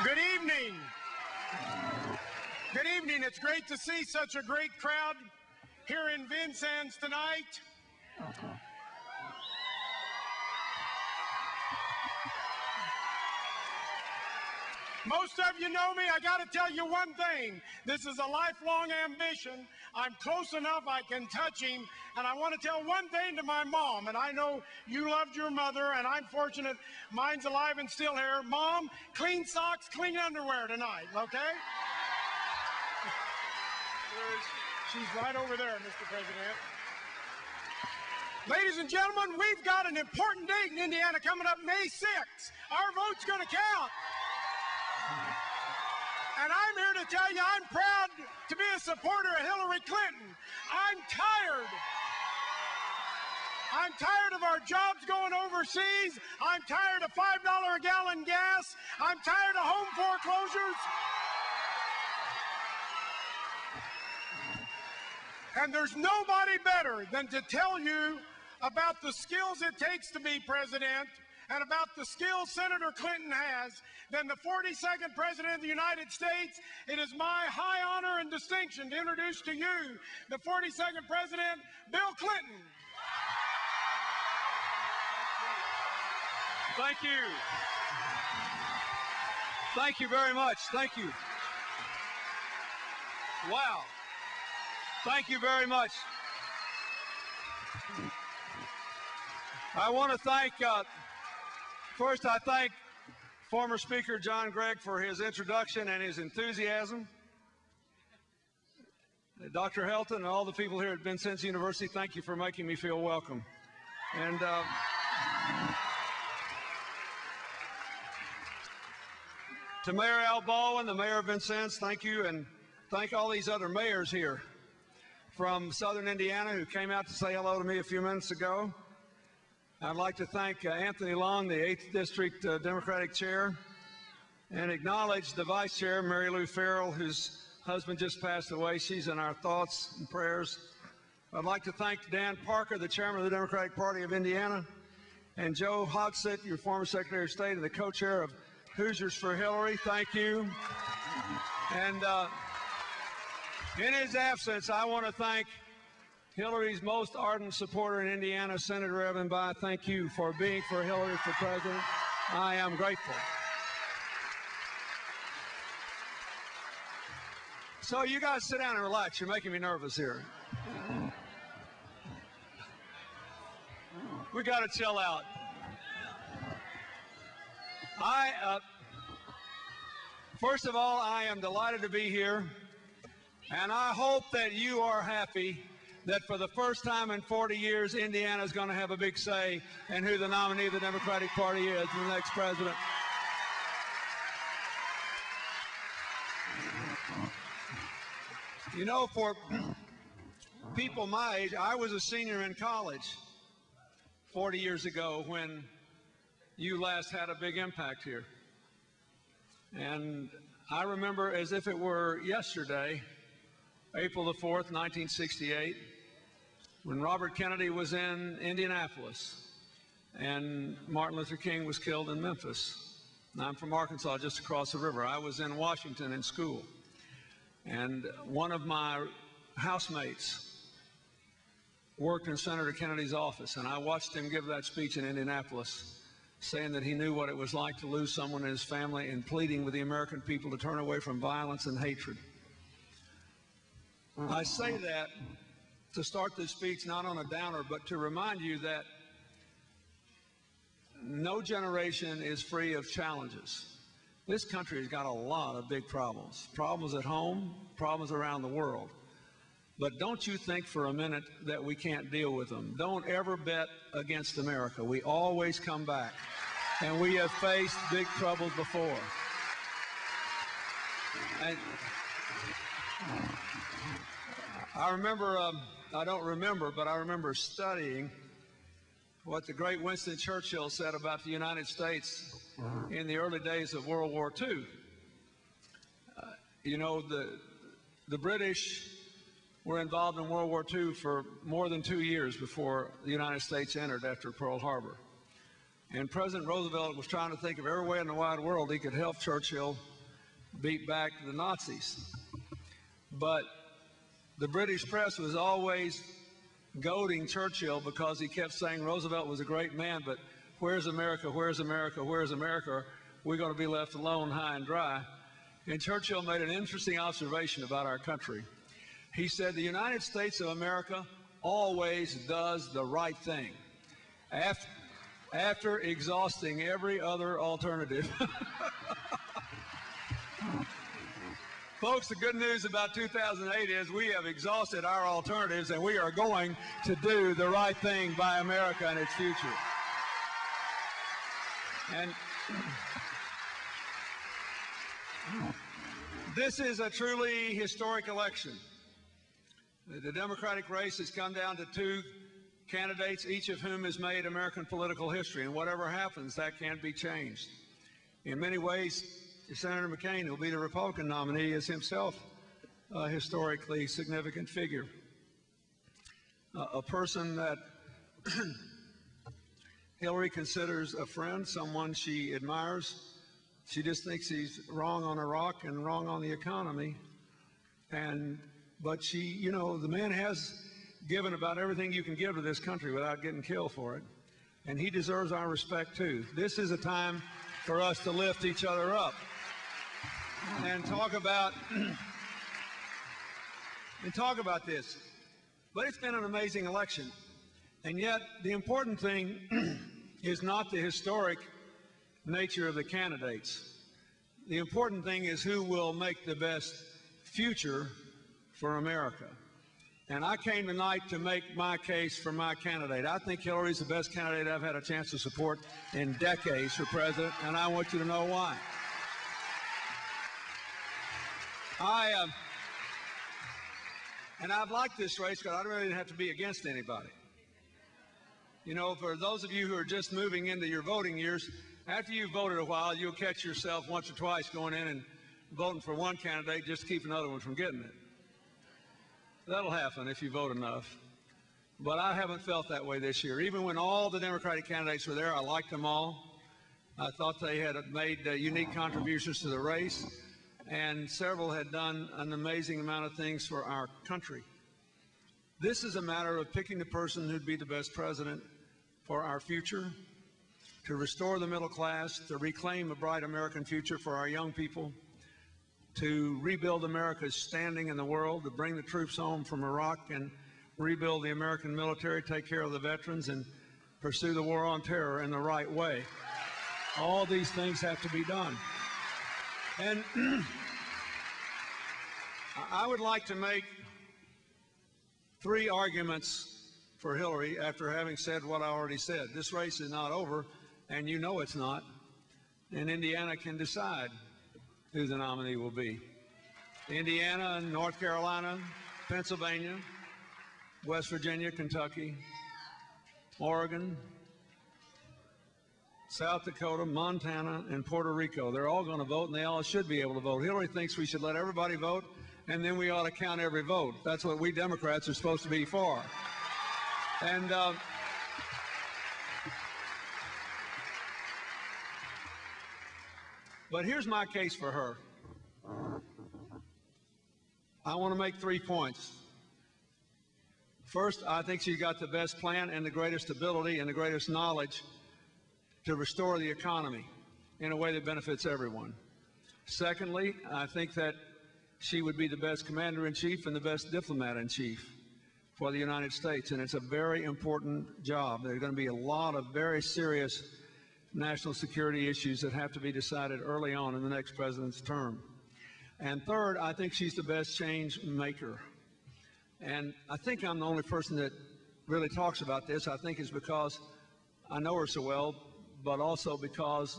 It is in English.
Good evening. Good evening. It's great to see such a great crowd here in Vincennes tonight. Most of you know me. I got to tell you one thing. This is a lifelong ambition. I'm close enough I can touch him. And I want to tell one thing to my mom. And I know you loved your mother, and I'm fortunate mine's alive and still here. Mom, clean socks, clean underwear tonight, okay? She's right over there, Mr. President. Ladies and gentlemen, we've got an important date in Indiana coming up May 6th. Our vote's going to count. And I'm here to tell you I'm proud to be a supporter of Hillary Clinton. I'm tired of our jobs going overseas. I'm tired of $5 a gallon gas. I'm tired of home foreclosures. And there's nobody better than to tell you about the skills it takes to be president and about the skills Senator Clinton has than the 42nd President of the United States. It is my high honor and distinction to introduce to you the 42nd President, Bill Clinton. Thank you. Thank you very much. Thank you. Wow. Thank you very much. I want to thank, first I thank former Speaker John Gregg for his introduction and his enthusiasm. Dr. Helton and all the people here at Vincennes University, thank you for making me feel welcome. And to Mayor Al Baldwin, the mayor of Vincennes, thank you, and thank all these other mayors here from Southern Indiana who came out to say hello to me a few minutes ago. I'd like to thank Anthony Long, the 8th District Democratic Chair, and acknowledge the Vice Chair, Mary Lou Farrell, whose husband just passed away. She's in our thoughts and prayers. I'd like to thank Dan Parker, the Chairman of the Democratic Party of Indiana, and Joe Hogsett, your former Secretary of State and the co-chair of Hoosiers for Hillary. Thank you. And in his absence, I want to thank Hillary's most ardent supporter in Indiana, Senator Evan Bayh. Thank you for being for Hillary for president. I am grateful. So you guys sit down and relax. You're making me nervous here. We got to chill out. First of all, I am delighted to be here, and I hope that you are happy that for the first time in 40 years, Indiana is going to have a big say in who the nominee of the Democratic Party is, the next president. You know, for people my age, I was a senior in college 40 years ago when you last had a big impact here. And I remember as if it were yesterday, April the 4th, 1968, when Robert Kennedy was in Indianapolis and Martin Luther King was killed in Memphis. Now, I'm from Arkansas, just across the river. I was in Washington in school, and one of my housemates worked in Senator Kennedy's office, and I watched him give that speech in Indianapolis, saying that he knew what it was like to lose someone in his family and pleading with the American people to turn away from violence and hatred. I say that to start this speech not on a downer, but to remind you that no generation is free of challenges. This country has got a lot of big problems. Problems at home, problems around the world. But don't you think for a minute that we can't deal with them. Don't ever bet against America. We always come back. And we have faced big troubles before. And I remember, I don't remember, but I remember studying what the great Winston Churchill said about the United States in the early days of World War II. You know, the British were involved in World War II for more than 2 years before the United States entered after Pearl Harbor. And President Roosevelt was trying to think of every way in the wide world he could help Churchill beat back the Nazis. But the British press was always goading Churchill because he kept saying Roosevelt was a great man, but where's America, where's America, where's America? We're going to be left alone high and dry. And Churchill made an interesting observation about our country. He said, the United States of America always does the right thing after exhausting every other alternative. Folks, the good news about 2008 is we have exhausted our alternatives, and we are going to do the right thing by America and its future. And this is a truly historic election. The Democratic race has come down to two candidates, each of whom has made American political history, and whatever happens, that can't be changed. In many ways, Senator McCain, who will be the Republican nominee, is himself a historically significant figure, a person that Hillary considers a friend, someone she admires. She just thinks he's wrong on Iraq and wrong on the economy. But she, you know, the man has given about everything you can give to this country without getting killed for it. And he deserves our respect, too. This is a time for us to lift each other up and talk about this. But it's been an amazing election. And yet, the important thing is not the historic nature of the candidates. The important thing is who will make the best future for America. And I came tonight to make my case for my candidate. I think Hillary's the best candidate I've had a chance to support in decades for president, and I want you to know why. And I've liked this race because I really didn't have to be against anybody. You know, for those of you who are just moving into your voting years, after you've voted a while, you'll catch yourself once or twice going in and voting for one candidate just to keep another one from getting it. That'll happen if you vote enough. But I haven't felt that way this year. Even when all the Democratic candidates were there, I liked them all. I thought they had made unique contributions to the race, and several had done an amazing amount of things for our country. This is a matter of picking the person who'd be the best president for our future, to restore the middle class, to reclaim a bright American future for our young people, to rebuild America's standing in the world, to bring the troops home from Iraq and rebuild the American military, take care of the veterans, and pursue the war on terror in the right way. All these things have to be done. And I would like to make three arguments for Hillary after having said what I already said. This race is not over, and you know it's not. And Indiana can decide who the nominee will be. Indiana, North Carolina, Pennsylvania, West Virginia, Kentucky, Oregon, South Dakota, Montana, and Puerto Rico. They're all going to vote, and they all should be able to vote. Hillary thinks we should let everybody vote, and then we ought to count every vote. That's what we Democrats are supposed to be for. And but here's my case for her. I want to make 3 points. First, I think she's got the best plan and the greatest ability and the greatest knowledge to restore the economy in a way that benefits everyone. Secondly, I think that she would be the best commander-in-chief and the best diplomat-in-chief for the United States, and it's a very important job. There are going to be a lot of very serious national security issues that have to be decided early on in the next president's term. And third, I think she's the best change maker. And I think I'm the only person that really talks about this. I think it's because I know her so well, but also because